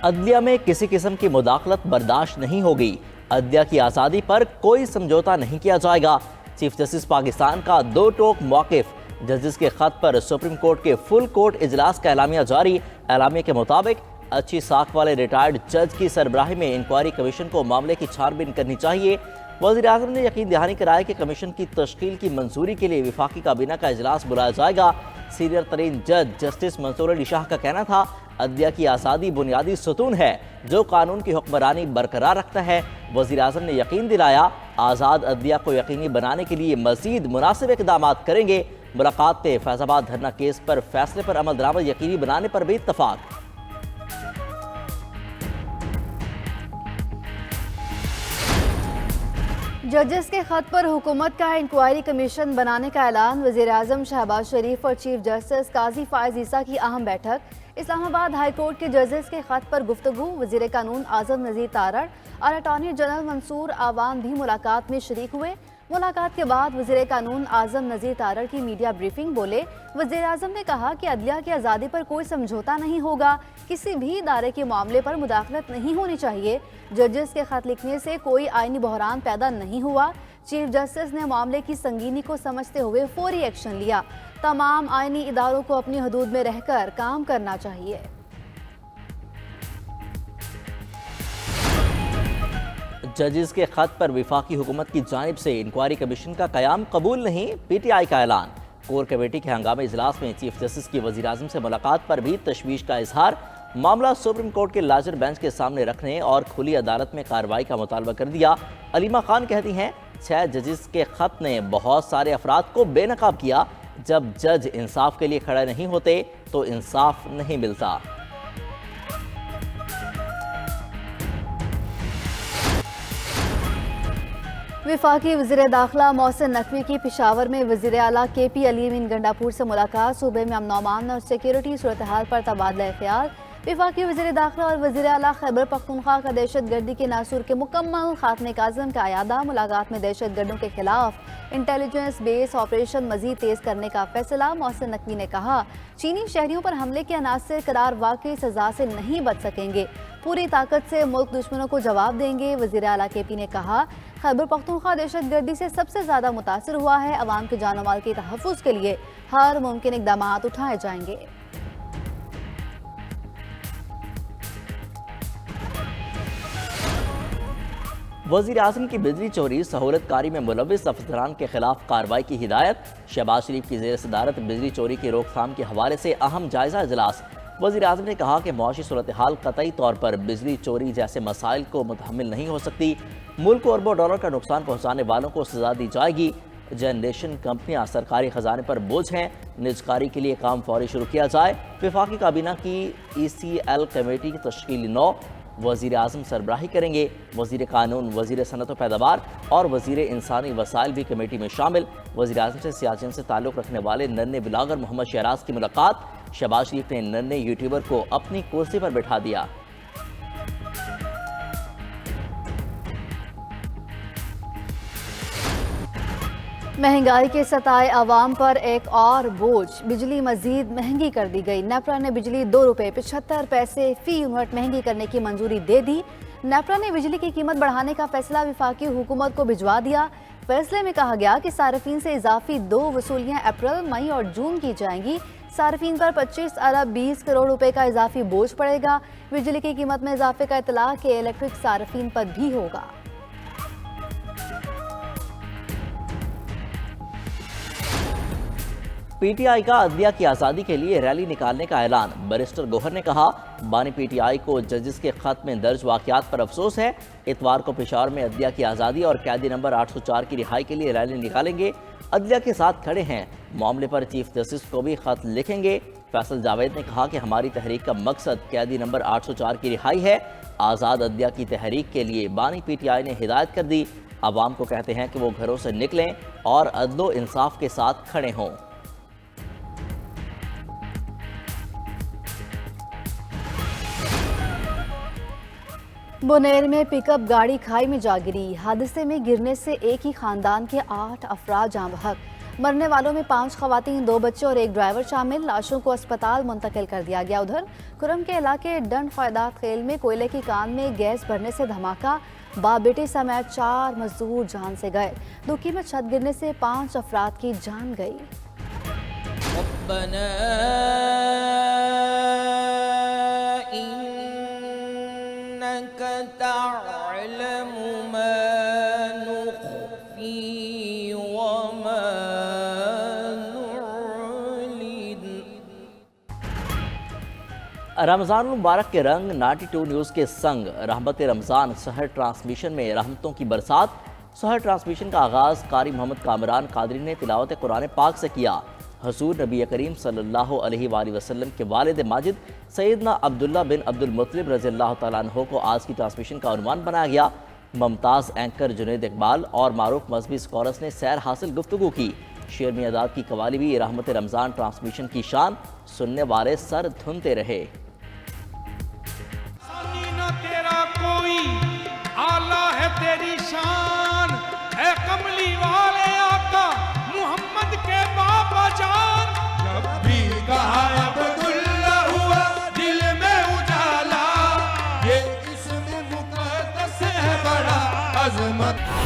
अदलिया में किसी किस्म की मुदाखलत बर्दाश्त नहीं होगी। अदलिया की आज़ादी पर कोई समझौता नहीं किया जाएगा। चीफ जस्टिस पाकिस्तान का दो टोक मौक़िफ़। जजेस के खत पर सुप्रीम कोर्ट के फुल कोर्ट इजलास का एलामिया जारी। एलामिया के मुताबिक अच्छी साख वाले रिटायर्ड जज की सरबराही में इंक्वायरी कमीशन को मामले की छानबीन करनी चाहिए। वज़ीर आज़म ने यकीन दहानी कराया कि कमीशन की तश्कील की मंजूरी के लिए वफाकी काबीना का इजलास बुलाया जाएगा। सीनियर तरीन जज जस्टिस मंसूर अली शाह का कहना था, अदलिया की आज़ादी बुनियादी सुतून है जो कानून की हुक्मरानी बरकरार रखता है। वज़ीर आज़म ने यकीन दिलाया, आज़ाद अदलिया को यकीनी बनाने के लिए मज़ीद मुनासिब इक़दाम करेंगे। मुलाकात पे फैज़ाबाद धरना केस पर फैसले पर अमल दरामद यकीनी बनाने पर भी इत्तफाक। जजेस के खत पर हुकूमत का इंक्वायरी कमीशन बनाने का ऐलान। वज़ीर आज़म शहबाज शरीफ और चीफ जस्टिस काजी फायज़ ईसा की अहम बैठक। इस्लामाबाद हाई कोर्ट के जजेस के खत पर गुफ्तगू। वज़ीर कानून आज़म नज़ीर तारड़ और अटॉर्नी जनरल मंसूर आवान भी मुलाकात में शरीक हुए। मुलाकात के बाद वज़ीर कानून आज़म नज़ीर तारड़ की मीडिया ब्रीफिंग बोले। वज़ीर आज़म ने कहा कि अदलिया की आज़ादी पर कोई समझौता नहीं होगा, किसी भी इदारे के मामले पर मुदाखलत नहीं होनी चाहिए। जजेस के खत लिखने से कोई आईनी बहरान पैदा नहीं हुआ। चीफ जस्टिस ने मामले की संगीनी को समझते हुए फौरी एक्शन लिया। तमाम आईनी इदारों को अपनी हदूद में रहकर काम करना चाहिए। जजेस के खत पर वफाकी हुकूमत की जानिब से इंक्वायरी कमीशन का कयाम कबूल नहीं, PTI का ऐलान। कोर कमेटी के हंगामी इजलास में चीफ जस्टिस की वज़ीर आज़म से मुलाकात पर भी तशवीश का इजहार। मामला सुप्रीम कोर्ट के लार्जर बेंच के सामने रखने और खुली अदालत में कार्रवाई का मुतालबा कर दिया। अलीमा खान कहती हैं, 6 जजेस के खत ने बहुत सारे अफराद को बेनकाब किया। जब जज इंसाफ के लिए खड़े नहीं होते तो इंसाफ नहीं मिलता। वफाकी वज़ीर दाखिला मोहसिन नकवी की पेशावर में वज़ीर आला KP अलीम इन गंडापुर से मुलाकात। सूबे में अमन अमान और सिक्योरिटी सूरत हाल पर तबादला ख्याल। वफाकी वज़ीर दाखिला और वज़ीर आला खैबर पख्तूनख्वा का दहशत गर्दी के नासूर के मुकम्मल खात्मे का अज़्म का अयादा। मुलाकात में दहशत गर्दों के खिलाफ इंटेलिजेंस बेस ऑपरेशन मजीद तेज़ करने का फैसला। मोहसिन नकवी ने कहा, चीनी शहरियों पर हमले के अनासर करार वाकई सजा से नहीं बच सकेंगे, पूरी ताकत से मुल्क दुश्मनों को जवाब देंगे। वज़ीर आला KP ने कहा, खैबर पख्तूनख्वा दहशत गर्दी से सबसे ज़्यादा मुतासर हुआ है। अवाम के जान माल के तहफ़्फ़ुज़ के लिए हर मुमकिन इक़दाम उठाए जाएंगे। वज़ीर आज़म की बिजली चोरी सहूलतकारी में मुलव्विस अफसरान के खिलाफ कार्रवाई की हिदायत। शहबाज शरीफ की ज़ेर सदारत बिजली चोरी की रोकथाम के हवाले से अहम जायजा इजलास। वज़ीर आज़म ने कहा कि मुआशी सूरत हाल कतई तौर पर बिजली चोरी जैसे मसाइल को मुतहम्मिल नहीं हो सकती। मुल्क को अरबों डॉलर का नुकसान पहुँचाने वालों को सजा दी जाएगी। जनरेशन कंपनियां सरकारी खजाने पर बोझ हैं, निजकारी के लिए काम फौरी शुरू किया जाए। वफाकी काबीना की ECL कमेटी की तश्कील 9। वज़ीर आज़म सरबराही करेंगे। वज़ीर कानून, वज़ीर सनत व पैदावार और वज़ीर इंसानी वसाइल भी कमेटी में शामिल। वज़ीर आज़म से सियाचिन से ताल्लुक़ रखने वाले नन्हे ब्लॉगर मोहम्मद शहराज की मुलाकात। शहबाज शरीफ ने नन्हे यूट्यूबर को अपनी कुर्सी पर बैठा दिया। महंगाई के सताए आवाम पर एक और बोझ, बिजली मजीद महंगी कर दी गई। नेपरा ने बिजली ₹2.75 फी यूनिट महंगी करने की मंजूरी दे दी। नेपरा ने बिजली की कीमत बढ़ाने का फैसला वफाकी हुकूमत को भिजवा दिया। फैसले में कहा गया कि सार्फिन से इजाफी 2 वसूलियाँ अप्रैल, मई और जून की जाएंगी। सार्फिन पर 25 अरब 20 करोड़ रुपए का इजाफी बोझ पड़ेगा। बिजली की कीमत में इजाफे का इतला के इलेक्ट्रिक सार्फिन पर भी होगा। PTI का अदलिया की आज़ादी के लिए रैली निकालने का ऐलान। बैरिस्टर गोहर ने कहा, बानी PTI को जजेस के खत में दर्ज वाक़यात पर अफसोस है। इतवार को पेशावर में अदलिया की आज़ादी और कैदी नंबर 804 की रिहाई के लिए रैली निकालेंगे। अदलिया के साथ खड़े हैं। मामले पर चीफ जस्टिस को भी खत लिखेंगे। फैसल जावेद ने कहा कि हमारी तहरीक का मकसद कैदी नंबर 804 की रिहाई है। आज़ाद अदलिया की तहरीक के लिए बानी PTI ने हिदायत कर दी। आवाम को कहते हैं कि वो घरों से निकलें और अदलो इंसाफ के साथ खड़े हों। बुनेर में पिकअप गाड़ी खाई में जा गिरी। हादसे में गिरने से एक ही खानदान के 8 अफराद जाँ बहक। मरने वालों में 5 खवातीन, 2 बच्चे और 1 ड्राइवर शामिल। लाशों को अस्पताल मुंतकिल कर दिया गया। उधर खुरम के इलाके डंड ख्वादात खेल में कोयले की कान में गैस भरने से धमाका, बाप बेटे समेत 4 मजदूर जान से गए। दुखी में छत गिरने से 5 अफराद की जान गई। रमज़ान मुबारक के रंग 92 न्यूज़ के संग रहमत रमज़ान सहर ट्रांसमिशन में रहमतों की बरसात। सहर ट्रांसमिशन का आगाज़ कारी मोहम्मद कामरान कादरी ने तिलावत कुरान पाक से किया। हुज़ूर नबी करीम सल्लल्लाहु अलैहि वसल्लम के वालिद माजिद सैयदना अब्दुल्ला बिन अब्दुल मुत्तलिब रज़ियल्लाहु तआला अन्हु को आज की ट्रांसमिशन का उन्वान बनाया गया। मुमताज़ एंकर जुनैद इकबाल और मारूफ मजहबी स्कॉलर्स ने सैर हासिल गुफ्तगू की। शेर में आदाद की कवाली भी रहमत रमज़ान ट्रांसमिशन की शान, सुनने वाले सर धुनते रहे। तेरा कोई आला है तेरी शान, है कमली वाले आका मोहम्मद के बाबा जान। जब भी कहा अब्दुल्ला हुआ दिल में उजाला, ये इसमें मुक़द्दस है बड़ा अज़मत।